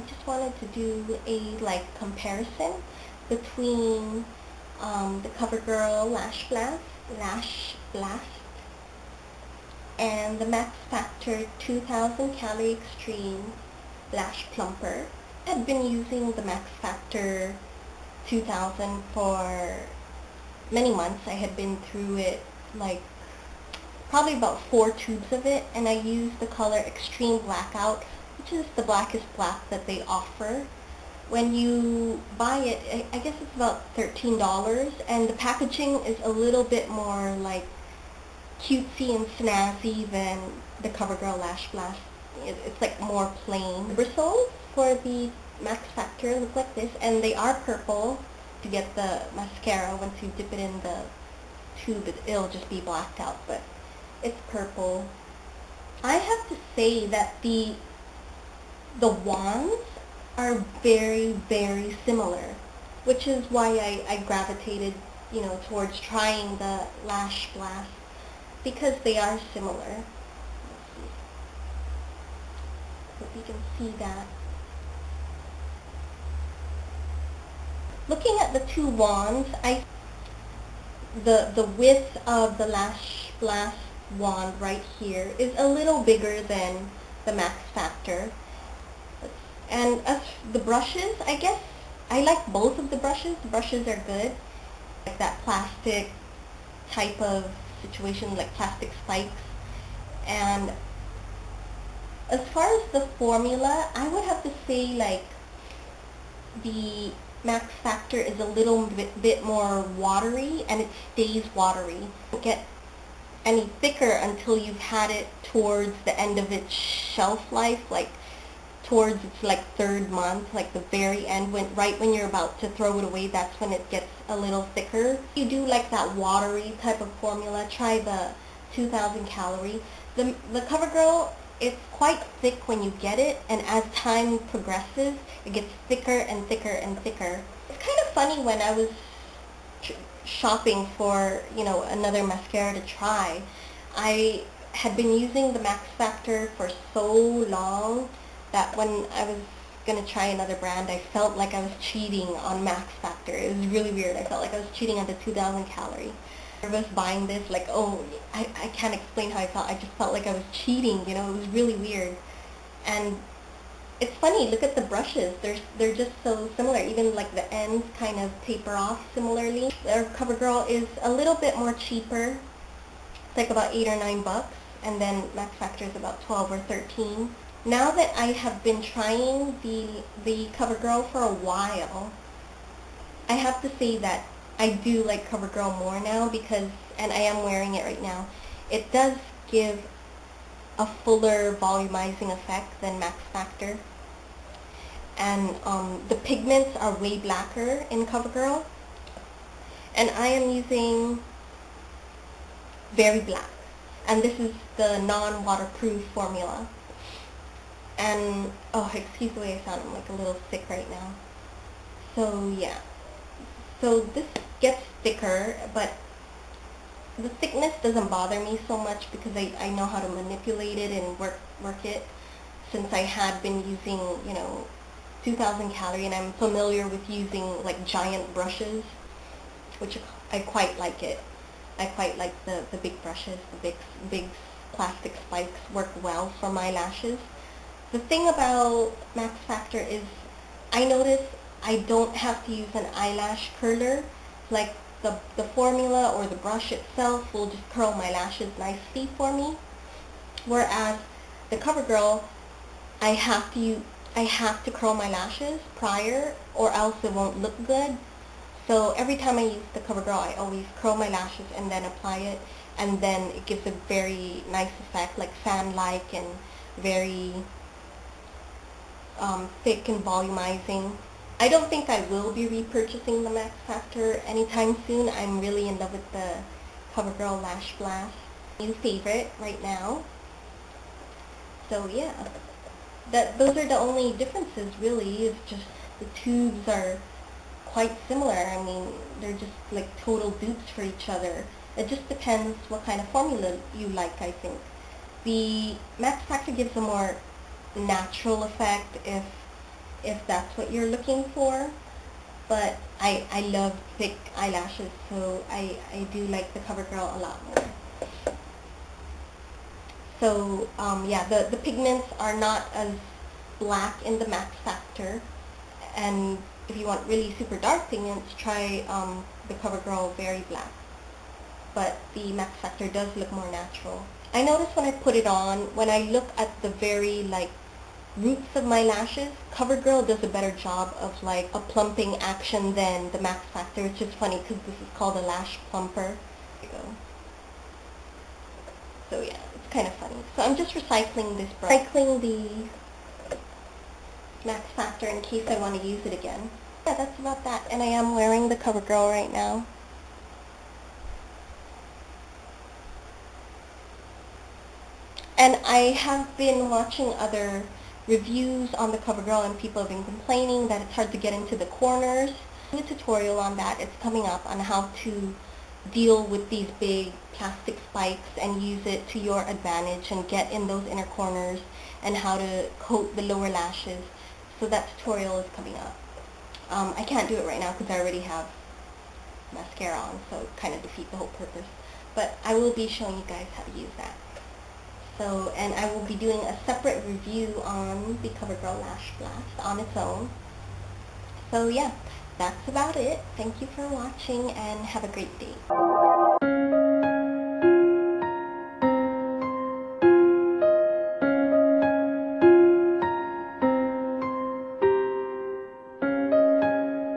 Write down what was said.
just wanted to do a comparison between the Covergirl Lashblast and the Max Factor 2000 Calorie Extreme Lash Plumper. I've been using the Max Factor 2000 for many months. I had been through it probably about 4 tubes of it, and I used the color Extreme Blackout, which is the blackest black that they offer. When you buy it, I guess it's about $13, and the packaging is a little bit more cutesy and snazzy than the Covergirl Lashblast. It's more plain. The bristles for the Max Factor look like this, and they are purple. To get the mascara, once you dip it in the tube, it'll just be blacked out, but it's purple. I have to say that the wands are very, very similar, which is why I gravitated, towards trying the Lash Blast, because they are similar. Let's see. Hope you can see that. Looking at the two wands, the width of the Lash Blast wand right here is a little bigger than the Max Factor. And as the brushes, I guess I like both of the brushes. The brushes are good. Like that plastic type of situation, like plastic spikes. And as far as the formula, I would have to say the Max Factor is a little bit more watery, and it stays watery. You don't get any thicker until you've had it towards the end of its shelf life, towards its third month, the very end, right when you're about to throw it away. That's when it gets a little thicker. If you do that watery type of formula, try the 2000 calorie. The Covergirl, it's quite thick when you get it, and as time progresses, it gets thicker and thicker and thicker. It's kind of funny, when I was shopping for, another mascara to try, I had been using the Max Factor for so long that when I was going to try another brand, I felt like I was cheating on Max Factor. It was really weird. I felt like I was cheating on the 2000 calorie. I was buying this, I can't explain how I felt. I just felt like I was cheating, it was really weird. And it's funny, look at the brushes. They're just so similar. Even the ends kind of taper off similarly. Their Covergirl is a little bit more cheaper. It's about $8 or $9, and then Max Factor is about 12 or 13. Now that I have been trying the Covergirl for a while, I have to say that I do like Covergirl more now, because, and I am wearing it right now, it does give a fuller volumizing effect than Max Factor. And the pigments are way blacker in Covergirl. And I am using Very Black. And this is the non-waterproof formula. And, oh, excuse the way I sound, I'm a little sick right now. So, yeah. So this gets thicker, but the thickness doesn't bother me so much, because I know how to manipulate it and work it, since I had been using, 2000 calorie, and I'm familiar with using giant brushes, which I quite like it. I quite like the big brushes. The big plastic spikes work well for my lashes. The thing about Max Factor is I notice I don't have to use an eyelash curler. The formula or the brush itself will just curl my lashes nicely for me. Whereas the Covergirl, I have to curl my lashes prior, or else it won't look good. So every time I use the Covergirl, I always curl my lashes and then apply it, and then it gives a very nice effect, fan-like, and very thick and volumizing. I don't think I will be repurchasing the Max Factor anytime soon. I'm really in love with the Covergirl Lashblast. New favorite right now. So yeah, those are the only differences really. It's just the tubes are quite similar. I mean, they're just total dupes for each other. It just depends what kind of formula you like, I think. The Max Factor gives a more natural effect. If if that's what you're looking for. But I love thick eyelashes, so I do like the CoverGirl a lot more. So yeah, the pigments are not as black in the Max Factor, and if you want really super dark pigments, try the CoverGirl Very Black. But the Max Factor does look more natural. I notice when I put it on, when I look at the very like roots of my lashes, CoverGirl does a better job of like a plumping action than the Max Factor. It's just funny because this is called a lash plumper. There you go. So yeah, it's kind of funny. So I'm just recycling this brush. Recycling the Max Factor in case I want to use it again. Yeah, that's about that. And I am wearing the CoverGirl right now. And I have been watching other reviews on the CoverGirl, and people have been complaining that it's hard to get into the corners. I have a tutorial on that. It's coming up on how to deal with these big plastic spikes and use it to your advantage and get in those inner corners, and how to coat the lower lashes. So that tutorial is coming up. I can't do it right now because I already have mascara on, so it kind of defeats the whole purpose. But I will be showing you guys how to use that. So, and I will be doing a separate review on the Covergirl Lashblast on its own. So yeah, that's about it. Thank you for watching and have a great day.